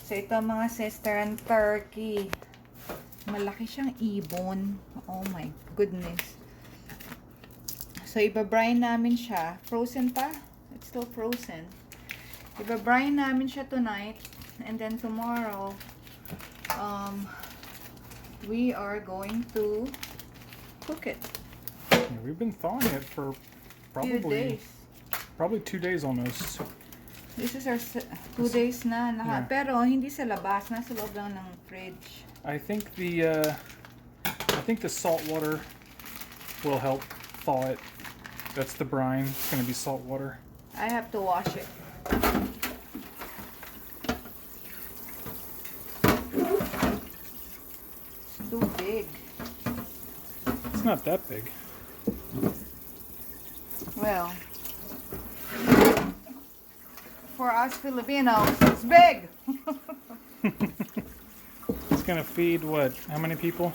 So ito mga sister, ang turkey. Malaki siyang ibon. Oh my goodness. So iba-brine namin siya. Frozen pa? It's still frozen. Iba-brine namin siya tonight. And then tomorrow, we are going to cook it. Yeah, we've been thawing it for Few days. probably 2 days almost. This is our 2 days na. Yeah. Pero hindi sa labas. Nasa loob lang ng fridge. I think the salt water will help thaw it. That's the brine. It's going to be salt water. I have to wash it. It's too big. It's not that big. Well, for us Filipinos, it's big. It's going to feed what? How many people?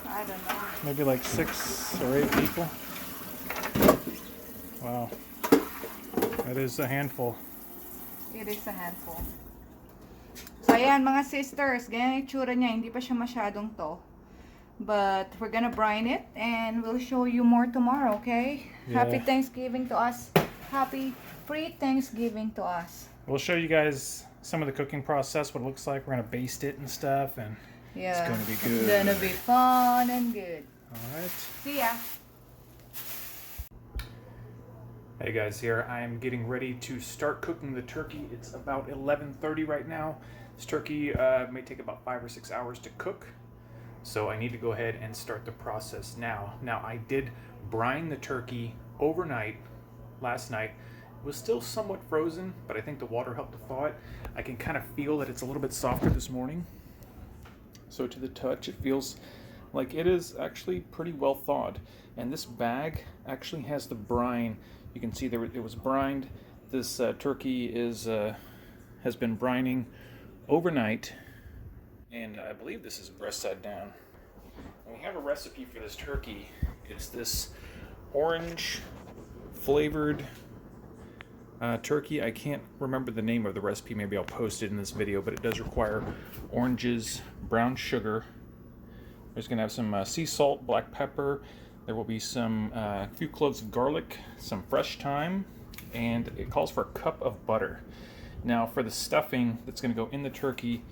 I don't know. Maybe like 6 or 8 people. Wow. That is a handful. It is a handful. So, ayan mga sisters, ganyan yung itsura niya. Hindi pa siya masyadong to. But we're gonna brine it and we'll show you more tomorrow, okay? Yeah. Happy Thanksgiving to us. Happy pre-Thanksgiving to us. We'll show you guys some of the cooking process, what it looks like. We're going to baste it and stuff, and Yeah. it's going to be good. It's gonna be fun and good. Alright. See ya. Hey guys, here I am getting ready to start cooking the turkey. It's about 11:30 right now. This turkey may take about 5 or 6 hours to cook, so I need to go ahead and start the process now. Now, I did brine the turkey overnight last night. It was still somewhat frozen, but I think the water helped to thaw it. I can kind of feel that it's a little bit softer this morning. So to the touch, it feels like it is actually pretty well thawed. And this bag actually has the brine. You can see there it was brined. This turkey has been brining overnight, and I believe this is breast side down. And we have a recipe for this turkey. It's this orange flavored turkey. I can't remember the name of the recipe. Maybe I'll post it in this video, but it does require oranges, brown sugar. There's going to have some sea salt, black pepper. There will be some few cloves of garlic, some fresh thyme, and it calls for a cup of butter. Now, for the stuffing that's going to go in the turkey,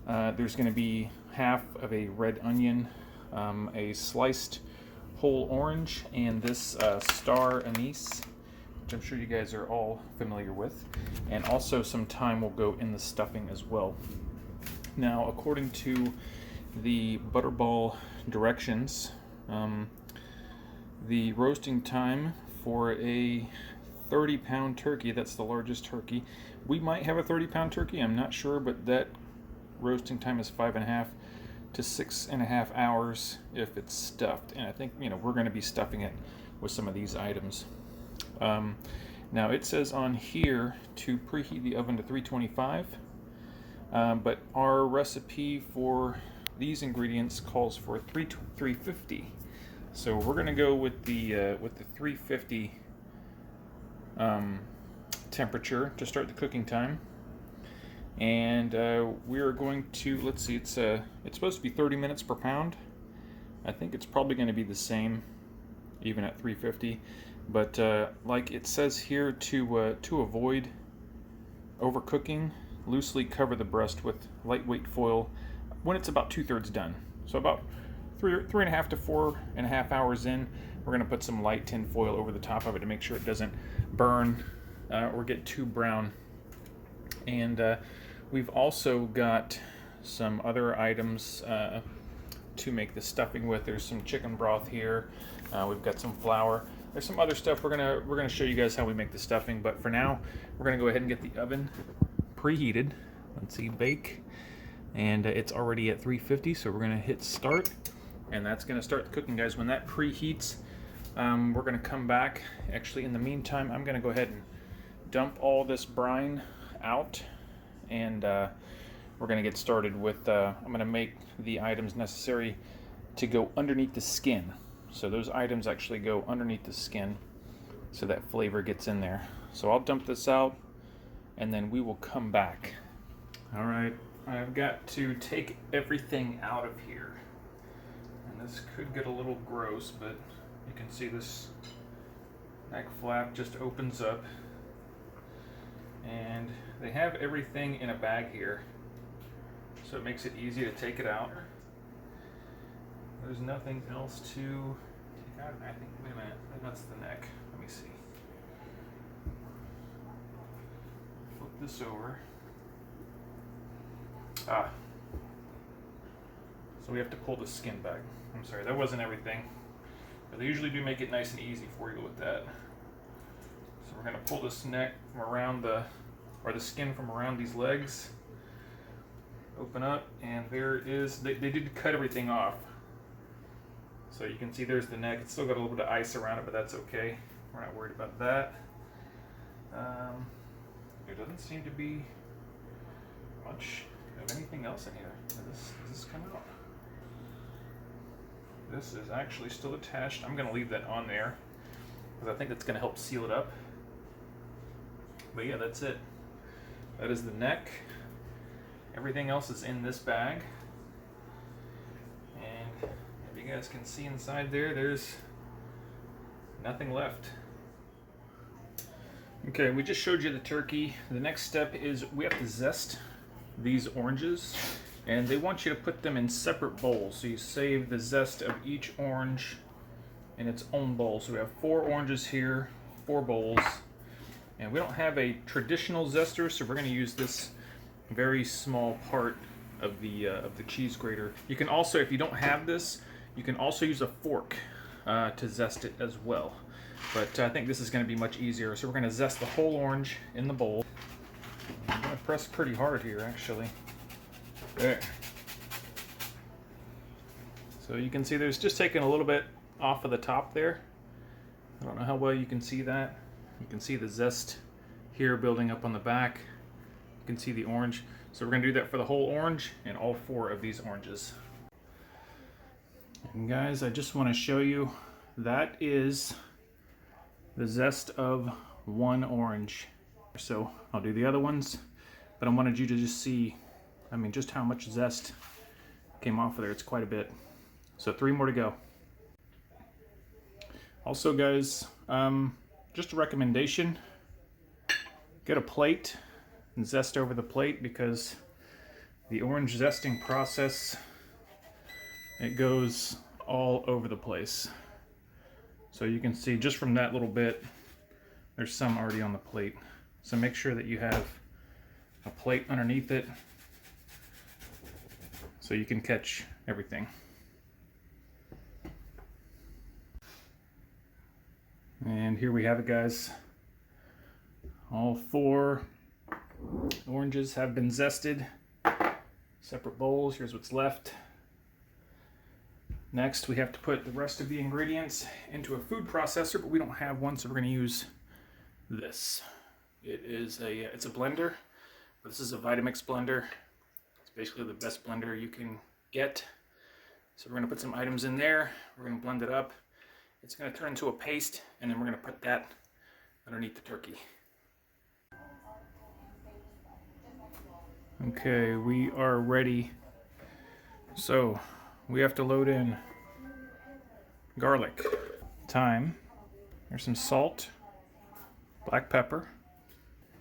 there's going to be half of a red onion, a sliced whole orange, and this star anise, which I'm sure you guys are all familiar with, and also some thyme will go in the stuffing as well. Now, according to the Butterball directions, the roasting time for a 30-pound turkey, that's the largest turkey. We might have a 30-pound turkey, I'm not sure, but that roasting time is 5.5 to 6.5 hours if it's stuffed. And I think, we're going to be stuffing it with some of these items. Now, it says on here to preheat the oven to 325, but our recipe for these ingredients calls for 350. So we're going to go with the 350 temperature to start the cooking time, and we are going to, let's see, it's supposed to be 30 minutes per pound. I think it's probably going to be the same even at 350, but like it says here, to avoid overcooking, loosely cover the breast with lightweight foil when it's about 2/3 done. So about 3.5 to 4.5 hours in, we're going to put some light tin foil over the top of it to make sure it doesn't burn or get too brown. And we've also got some other items to make the stuffing with. There's some chicken broth here. We've got some flour. There's some other stuff we're gonna show you guys how we make the stuffing. But for now, we're gonna go ahead and get the oven preheated. Let's see, bake, and it's already at 350. So we're gonna hit start. And that's going to start the cooking, guys. When that preheats, we're going to come back. Actually, in the meantime, I'm going to go ahead and dump all this brine out, and we're going to get started with, I'm going to make the items necessary to go underneath the skin. So those items actually go underneath the skin so that flavor gets in there. So I'll dump this out, and then we will come back. All right, I've got to take everything out of here. And this could get a little gross, but you can see this neck flap just opens up. And they have everything in a bag here, so it makes it easy to take it out. There's nothing else to take out. I think, wait a minute, that's the neck. Let me see. Flip this over. So we have to pull the skin back. I'm sorry, that wasn't everything. But they usually do make it nice and easy for you with that. So we're gonna pull this neck from around the skin from around these legs. Open up, and there is, they did cut everything off. So you can see there's the neck. It's still got a little bit of ice around it, but that's okay. We're not worried about that. There doesn't seem to be much of anything else in here. Does this come out? This is actually still attached. I'm going to leave that on there because I think that's going to help seal it up. But yeah, that's it. That is the neck. Everything else is in this bag. And if you guys can see inside there, there's nothing left. Okay, we just showed you the turkey. The next step is we have to zest these oranges, and they want you to put them in separate bowls. So you save the zest of each orange in its own bowl. So we have 4 oranges here, 4 bowls. And we don't have a traditional zester, so we're going to use this very small part of the cheese grater. You can also, if you don't have this, you can also use a fork to zest it as well. But I think this is going to be much easier. So we're going to zest the whole orange in the bowl. I'm going to press pretty hard here, actually. There. So you can see there's just taking a little bit off of the top there. I don't know how well you can see that. You can see the zest here building up on the back. You can see the orange. So we're going to do that for the whole orange and all 4 of these oranges. And guys, I just want to show you, that is the zest of 1 orange. So I'll do the other ones, but I wanted you to just see, I mean, just how much zest came off of there. It's quite a bit. So 3 more to go. Also guys, just a recommendation, get a plate and zest over the plate, because the orange zesting process, it goes all over the place. So you can see just from that little bit, there's some already on the plate. So make sure that you have a plate underneath it so you can catch everything. And here we have it, guys. All 4 oranges have been zested. Separate bowls. Here's what's left. Next, we have to put the rest of the ingredients into a food processor, but we don't have one, so we're going to use this. It's a blender, but this is a Vitamix blender. It's basically the best blender you can get. So we're going to put some items in there. We're going to blend it up. It's going to turn into a paste, and then we're going to put that underneath the turkey. Okay, we are ready. So we have to load in garlic, thyme, there's some salt, black pepper,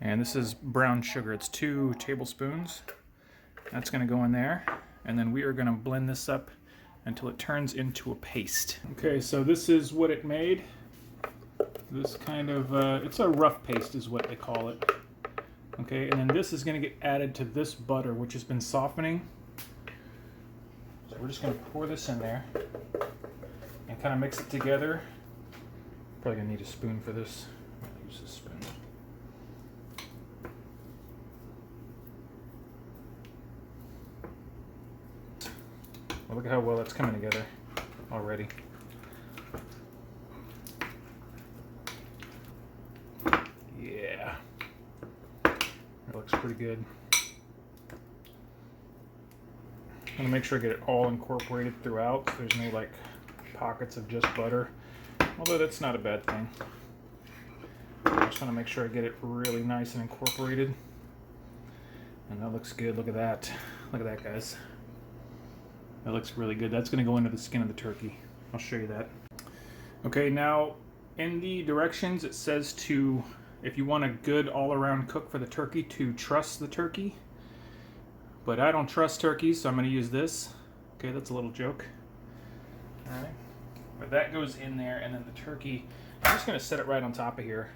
and this is brown sugar. It's 2 tablespoons. That's going to go in there, and then we are going to blend this up until it turns into a paste. Okay, so this is what it made. This kind of, it's a rough paste is what they call it. Okay, and then this is going to get added to this butter, which has been softening. So we're just going to pour this in there and kind of mix it together. Probably going to need a spoon for this. I'm going to use this spoon. Well, look at how well that's coming together already. Yeah. That looks pretty good. I'm going to make sure I get it all incorporated throughout, so there's no like pockets of just butter, although that's not a bad thing. I just want to make sure I get it really nice and incorporated. And that looks good. Look at that. Look at that, guys. That looks really good. That's going to go into the skin of the turkey. I'll show you that. Okay, now in the directions it says to, if you want a good all-around cook for the turkey, to truss the turkey. But I don't trust turkeys, so I'm going to use this. Okay, that's a little joke. Alright. But that goes in there, and then the turkey, I'm just going to set it right on top of here.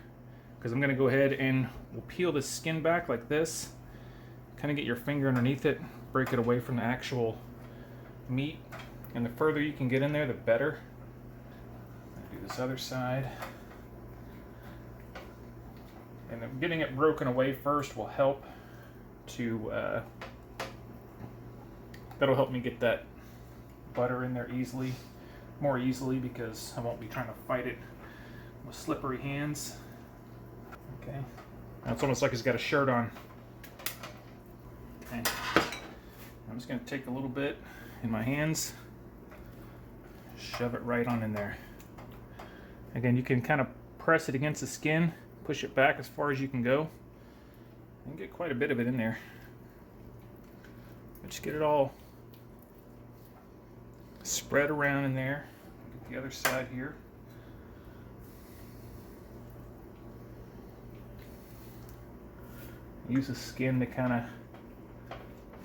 Because I'm going to go ahead and we'll peel the skin back like this. Kind of get your finger underneath it, break it away from the actual meat. And the further you can get in there, the better. Do this other side. And then getting it broken away first will help to, that'll help me get that butter in there more easily, because I won't be trying to fight it with slippery hands. Okay, now it's almost like he's got a shirt on. Okay, I'm just going to take a little bit in my hands, shove it right on in there. Again, you can kind of press it against the skin, push it back as far as you can go, and get quite a bit of it in there. But just get it all spread around in there. Get the other side here. Use the skin to kind of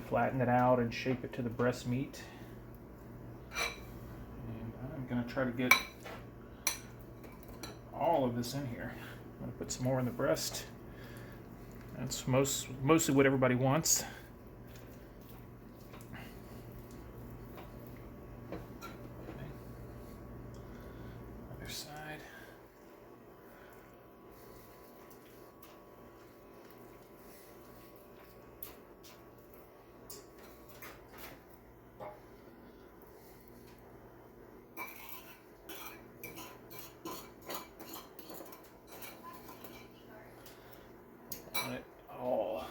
flatten it out and shape it to the breast meat. And I'm going to try to get all of this in here. I'm going to put some more in the breast. That's mostly what everybody wants. Okay. Other side. It all.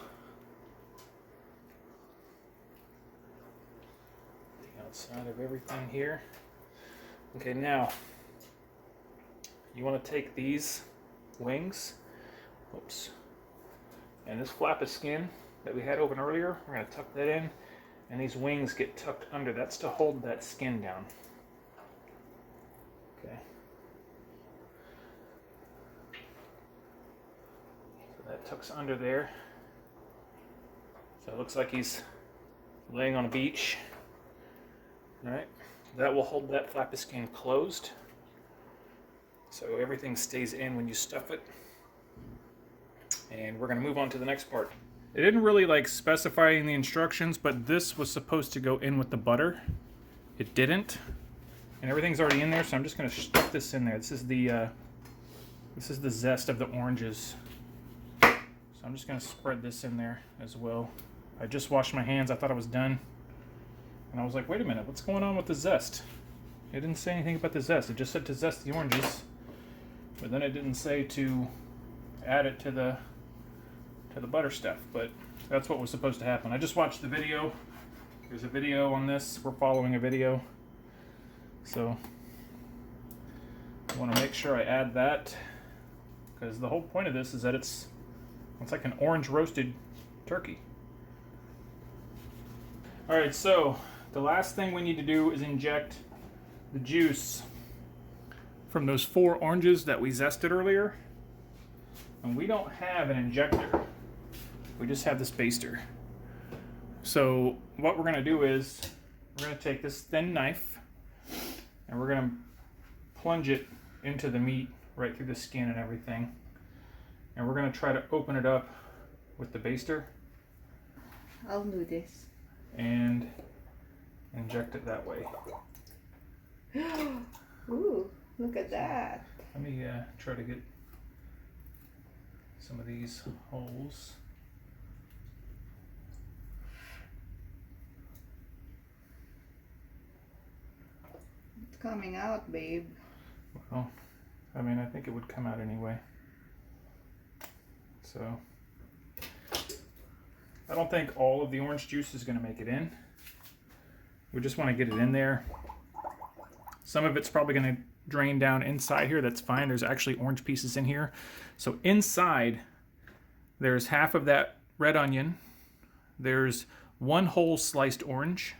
The outside of everything here. Okay, now you want to take these wings, oops, and this flap of skin that we had open earlier, we're going to tuck that in, and these wings get tucked under. That's to hold that skin down. Okay. That tucks under there. So it looks like he's laying on a beach. Alright, that will hold that flap of skin closed. So everything stays in when you stuff it. And we're going to move on to the next part. It didn't really like specify in the instructions, but this was supposed to go in with the butter. It didn't. And everything's already in there, so I'm just going to stuff this in there. This is the zest of the oranges. I'm just going to spread this in there as well. I just washed my hands. I thought I was done. And I was like, wait a minute, what's going on with the zest? It didn't say anything about the zest. It just said to zest the oranges. But then it didn't say to add it to the butter stuff. But that's what was supposed to happen. I just watched the video. There's a video on this. We're following a video. So I want to make sure I add that, because the whole point of this is that it's like an orange roasted turkey. Alright, so the last thing we need to do is inject the juice from those 4 oranges that we zested earlier. And we don't have an injector. We just have this baster. So what we're going to do is we're going to take this thin knife and we're going to plunge it into the meat right through the skin and everything. And we're going to try to open it up with the baster. I'll do this. And inject it that way. Ooh, look at that. Let me try to get some of these holes. It's coming out, babe. Well, I mean, I think it would come out anyway. So I don't think all of the orange juice is going to make it in. We just want to get it in there. Some of it's probably going to drain down inside here. That's fine. There's actually orange pieces in here. So inside, there's half of that red onion, There's one whole sliced orange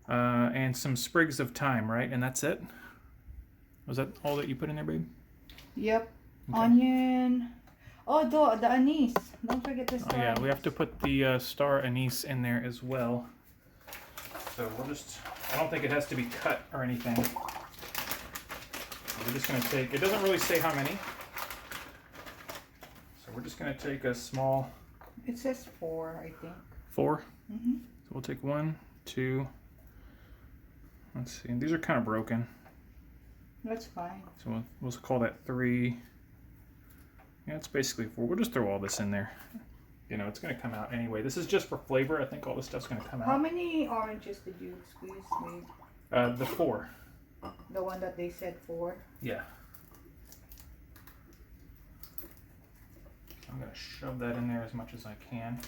and some sprigs of thyme, right? And that's it? Was that all that you put in there, babe? Yep. Okay. Onion. Oh, the anise. Don't forget the star. Oh, yeah, we have to put the star anise in there as well. So we'll just, I don't think it has to be cut or anything. We're just going to take, it doesn't really say how many. So we're just going to take a small. It says 4, I think. 4? Mm-hmm. So we'll take 1, 2. Let's see, and these are kind of broken. That's fine. So we'll call that 3. Yeah, it's basically 4. We'll just throw all this in there. You know, it's going to come out anyway. This is just for flavor. I think all this stuff's going to come out. How many oranges did you squeeze, babe? The 4. The one that they said 4? Yeah. I'm going to shove that in there as much as I can.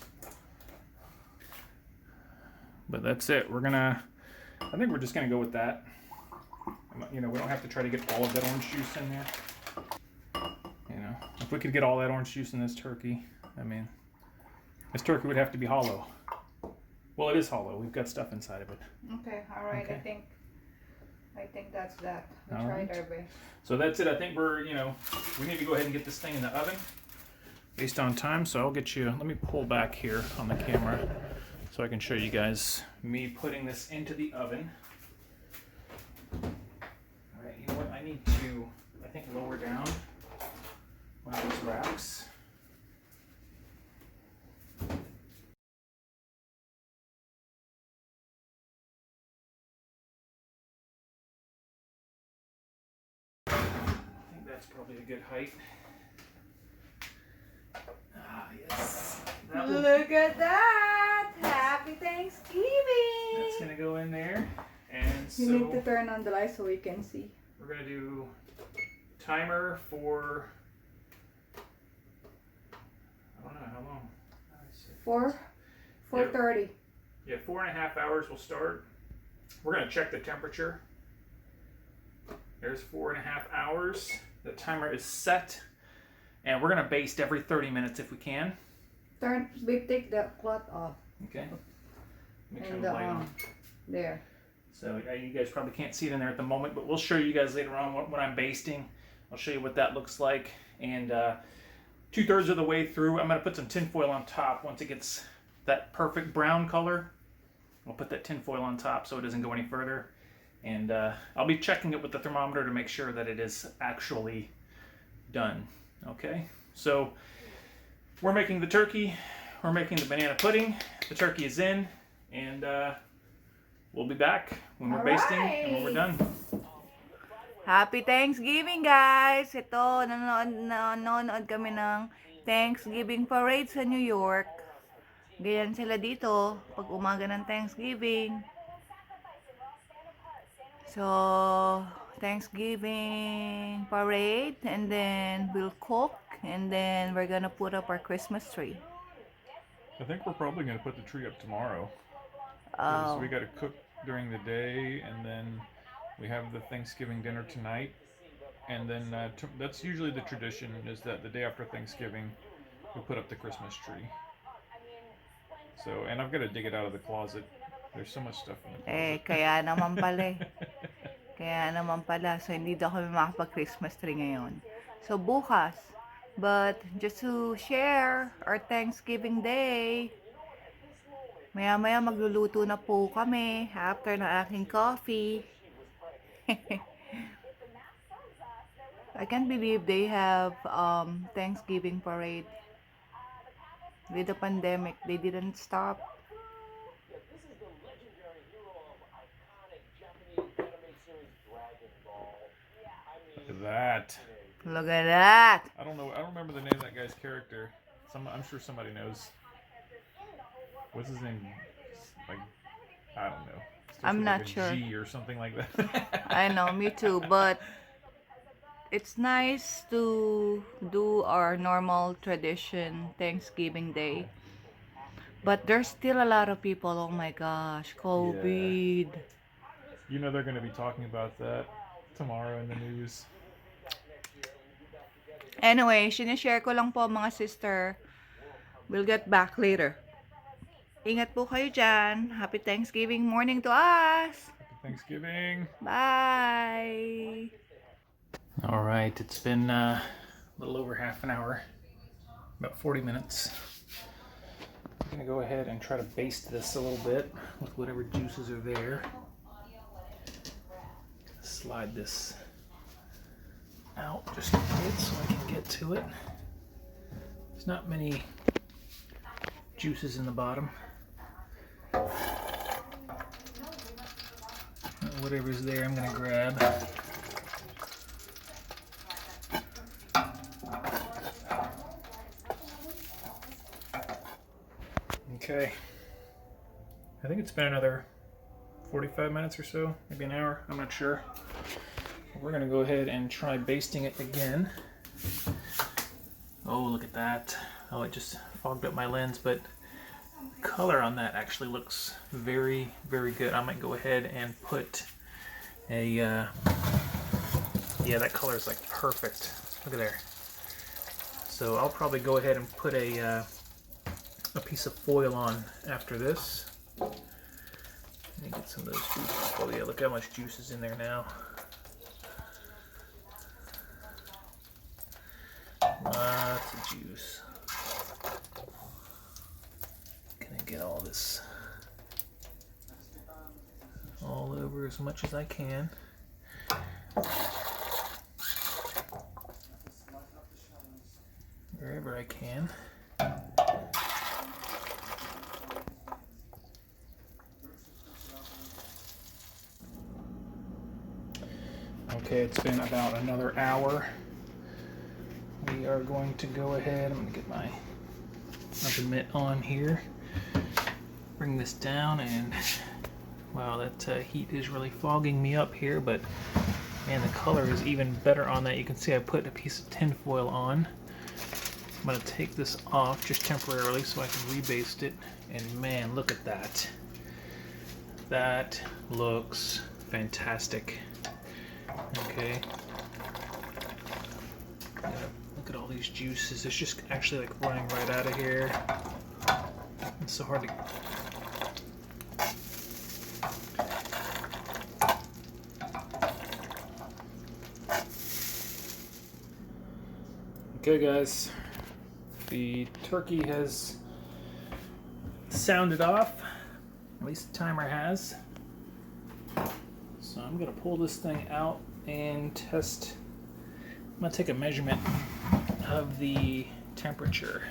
But that's it. We're going to, I think we're just going to go with that. You know, we don't have to try to get all of that orange juice in there. You know, if we could get all that orange juice in this turkey, I mean, this turkey would have to be hollow. Well, it is hollow. We've got stuff inside of it. Okay, all right. Okay. I think that's that. We All tried right. our best. So that's it. I think we're, you know, we need to go ahead and get this thing in the oven based on time. So I'll get you, let me pull back here on the camera so I can show you guys me putting this into the oven. All right, you know what? I need to, I think, lower down one of those racks. I think that's probably a good height. Ah, yes. That will, Look at that! Happy Thanksgiving! that's gonna go in there. And so You need to turn on the light so we can see. we're gonna do timer for, I don't know how long. 4:30. Yeah, 4.5 hours will start. We're gonna check the temperature. There's 4.5 hours. The timer is set, and we're gonna baste every 30 minutes if we can. Take the cloth off. Okay. Let me turn And the light on. there. So you guys probably can't see it in there at the moment, but we'll show you guys later on when I'm basting. I'll show you what that looks like. And 2/3 of the way through, I'm gonna put some tin foil on top. Once it gets that perfect brown color, I'll put that tin foil on top so it doesn't go any further. And I'll be checking it with the thermometer to make sure that it is actually done. Okay, so we're making the turkey, we're making the banana pudding, the turkey is in, and we'll be back when we're basting and when we're done. Happy Thanksgiving, guys! Ito, nanonood kami ng Thanksgiving parade sa New York. Ganyan sila dito pag umaga ng Thanksgiving. So, Thanksgiving parade, and then we'll cook, and then we're gonna put up our Christmas tree. I think we're probably going to put the tree up tomorrow. Oh, We got to cook during the day, and then we have the Thanksgiving dinner tonight. And then that's usually the tradition, is that the day after Thanksgiving, we put up the Christmas tree. So, and I've got to dig it out of the closet. There's so much stuff in the closet. kaya naman pala Kaya naman pala. So, hindi daw kami makapag-Christmas tree ngayon. So, bukas. But, just to share our Thanksgiving Day, maya-maya magluluto na po kami after ng aking coffee. I can't believe they have Thanksgiving parade. With the pandemic, they didn't stop. Look at that. Look at that! I don't know. I don't remember the name of that guy's character. I'm sure somebody knows. What's his name? Like, I don't know. I'm not like a sure. G or something like that. I know, me too, but it's nice to do our normal tradition Thanksgiving Day. But there's still a lot of people, oh my gosh, COVID. You know they're going to be talking about that tomorrow in the news. Anyway, sinishare ko lang po mga sister. We'll get back later. Ingat po kayo dyan. Happy Thanksgiving morning to us. Happy Thanksgiving. Bye. All right, it's been a little over half an hour, about 40 minutes. I'm gonna go ahead and try to baste this a little bit with whatever juices are there. Slide this out just a bit so I can get to it. There's not many juices in the bottom. Whatever's there, I'm gonna grab. Okay, I think it's been another 45 minutes or so, maybe an hour, I'm not sure. We're gonna go ahead and try basting it again. Oh, look at that. Oh, it just fogged up my lens, but the color on that actually looks very, very good. I might go ahead and put a, yeah, that color is like perfect. Look at there. So I'll probably go ahead and put a piece of foil on after this. Let me get some of those juices. Oh yeah, look how much juice is in there now. Lots of juice. Gonna get all this all over as much as I can. Wherever I can. Okay, it's been about another hour. We are going to go ahead, I'm going to get my oven mitt on here, bring this down, and wow, that heat is really fogging me up here, but man, the color is even better on that. You can see I put a piece of tin foil on. I'm going to take this off just temporarily so I can rebaste it, and man, look at that. That looks fantastic. Okay. Look at all these juices. It's just actually like running right out of here. It's so hard to... Okay guys, the turkey has sounded off, at least the timer has. So I'm gonna pull this thing out and test. I'm gonna take a measurement of the temperature.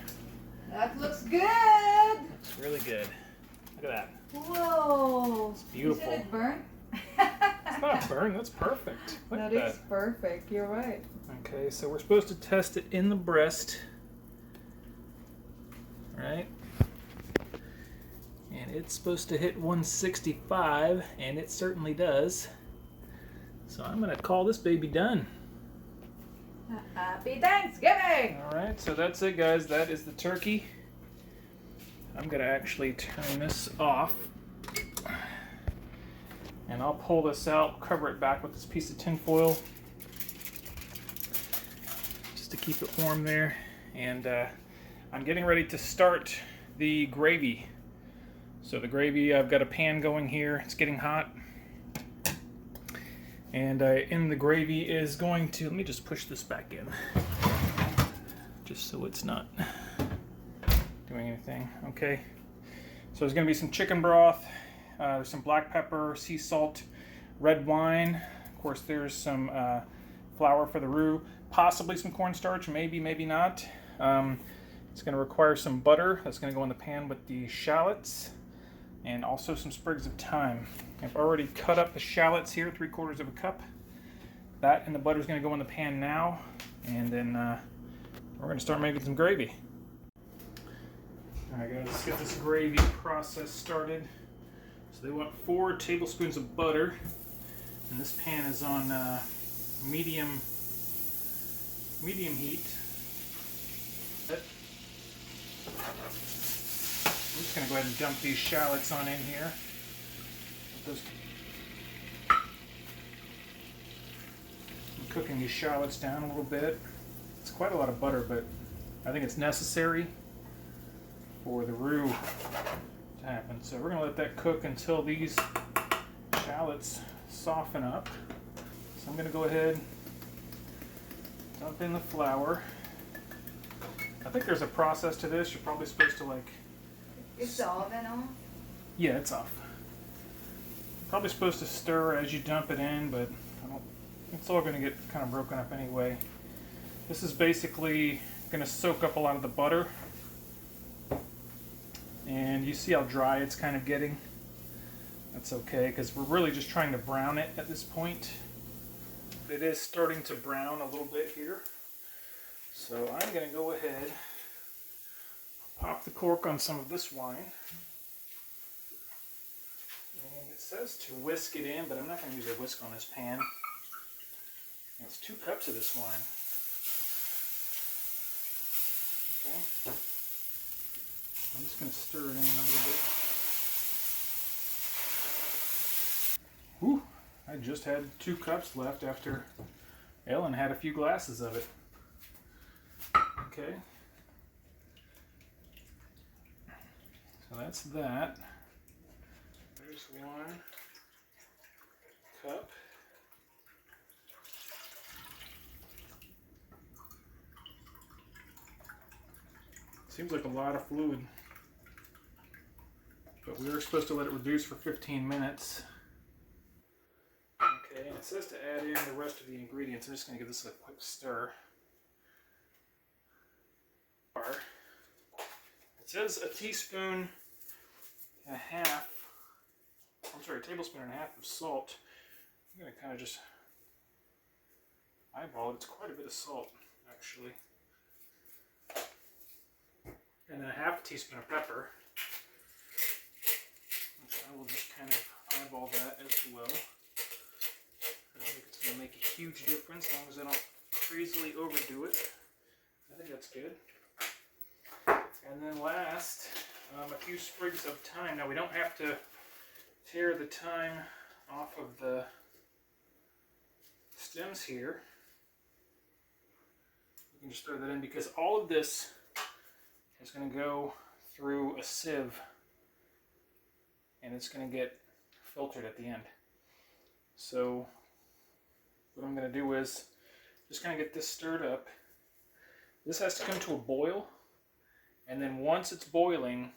That looks good. It's really good. Look at that. Whoa. It's beautiful. Did it burn? It's not burned, that's perfect. Look at That is perfect, you're right. Okay, so we're supposed to test it in the breast. Right? And it's supposed to hit 165, and it certainly does. So I'm gonna call this baby done. Happy Thanksgiving! Alright, so that's it guys, that is the turkey. I'm gonna actually turn this off. And I'll pull this out, cover it back with this piece of tin foil. Just to keep it warm there. And I'm getting ready to start the gravy. So the gravy, I've got a pan going here, it's getting hot. And in the gravy is going to, let me just push this back in. Just so it's not doing anything, okay. So there's gonna be some chicken broth, there's some black pepper, sea salt, red wine. Of course there's some flour for the roux, possibly some cornstarch, maybe, maybe not. It's gonna require some butter, that's gonna go in the pan with the shallots, and also some sprigs of thyme. I've already cut up the shallots here, 3/4 of a cup. That and the butter is going to go in the pan now, and then we're going to start making some gravy. Alright guys, let's get this gravy process started. So they want 4 tablespoons of butter, and this pan is on medium heat. I'm just going to go ahead and dump these shallots on in here. I'm cooking these shallots down a little bit. It's quite a lot of butter, but I think it's necessary for the roux to happen. So we're going to let that cook until these shallots soften up. So I'm going to go ahead, dump in the flour. I think there's a process to this. You're probably supposed to like... Is the oven off? Yeah, it's off. Probably supposed to stir as you dump it in, but it's all going to get kind of broken up anyway. This is basically going to soak up a lot of the butter. And you see how dry it's kind of getting. That's okay, because we're really just trying to brown it at this point. It is starting to brown a little bit here. So I'm going to go ahead, pop the cork on some of this wine. And it says to whisk it in, but I'm not going to use a whisk on this pan. And it's 2 cups of this wine. Okay. I'm just going to stir it in a little bit. Whew, I just had 2 cups left after Ellen had a few glasses of it. Okay. So that's that. There's 1 cup. Seems like a lot of fluid, but we were supposed to let it reduce for 15 minutes. Okay, and it says to add in the rest of the ingredients. I'm just going to give this a quick stir. It says a tablespoon and a half of salt. I'm going to kind of just eyeball it. It's quite a bit of salt, actually. And then a half a teaspoon of pepper. Which I will just kind of eyeball that as well. I think it's going to make a huge difference as long as I don't crazily overdo it. I think that's good. And then last, a few sprigs of thyme. Now we don't have to tear the thyme off of the stems here. You can just throw that in because all of this is going to go through a sieve and it's going to get filtered at the end. So what I'm going to do is just kind of get this stirred up. This has to come to a boil, and then once it's boiling,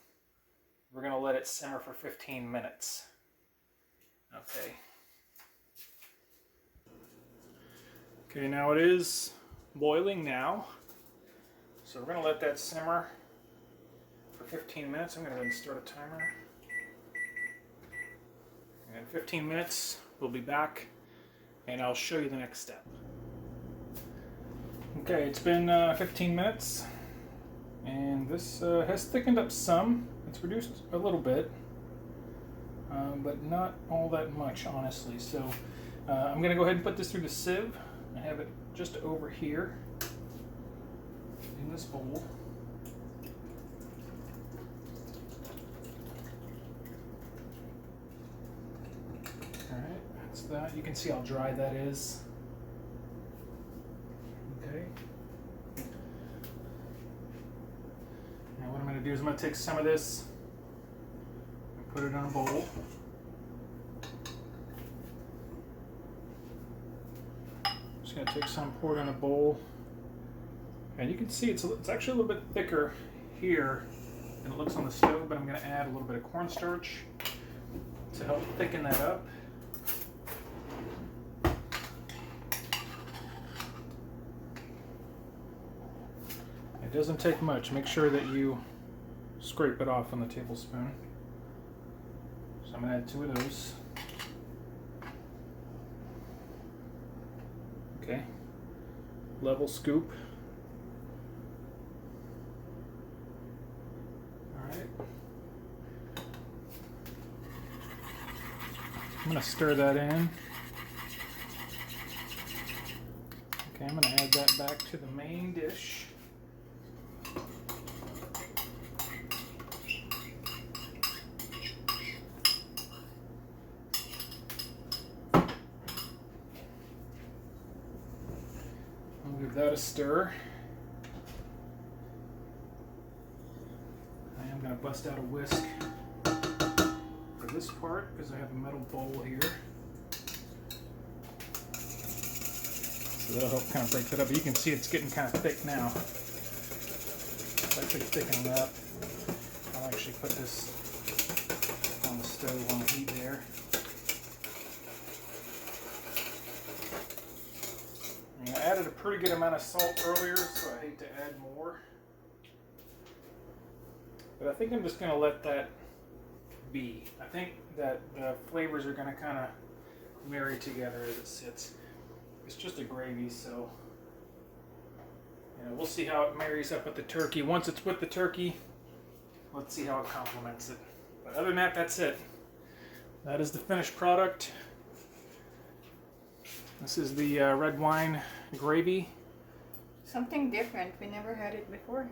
we're going to let it simmer for 15 minutes. Okay. Okay, now it is boiling now. So we're going to let that simmer for 15 minutes. I'm going to go ahead and start a timer. And in 15 minutes, we'll be back and I'll show you the next step. Okay, it's been 15 minutes and this has thickened up some. It's reduced a little bit, but not all that much, honestly. So I'm going to go ahead and put this through the sieve. I have it just over here in this bowl. Alright, that's that. You can see how dry that is. Okay. Now what I'm going to do is I'm going to take some of this and put it in a bowl. Just going to take some, pour it in a bowl. And you can see it's actually a little bit thicker here than it looks on the stove, but I'm going to add a little bit of cornstarch to help thicken that up. It doesn't take much. Make sure that you scrape it off on the tablespoon. So I'm going to add 2 of those. Okay. Level scoop. Alright. I'm going to stir that in. Okay, I'm going to add that back to the main dish. I'll give that a stir. I am going to bust out a whisk. this part because I have a metal bowl here. So that'll help kind of break that up. But you can see it's getting kind of thick now. It's actually thickening up. I'll actually put this on the stove on the heat there. And I added a pretty good amount of salt earlier, so I hate to add more. But I think I'm just going to let that be. I think that the flavors are going to kind of marry together as it sits. It's just a gravy, so we'll see how it marries up with the turkey. Once it's with the turkey, let's see how it complements it. But other than that, that's it. That is the finished product. This is the red wine gravy. Something different. We never had it before.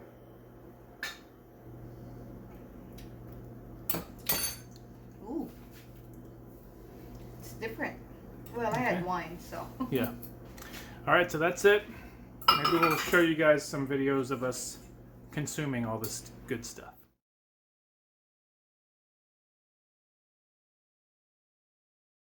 Ooh. It's different. Well, I had wine, so. Yeah. All right, so that's it. Maybe we'll show you guys some videos of us consuming all this good stuff.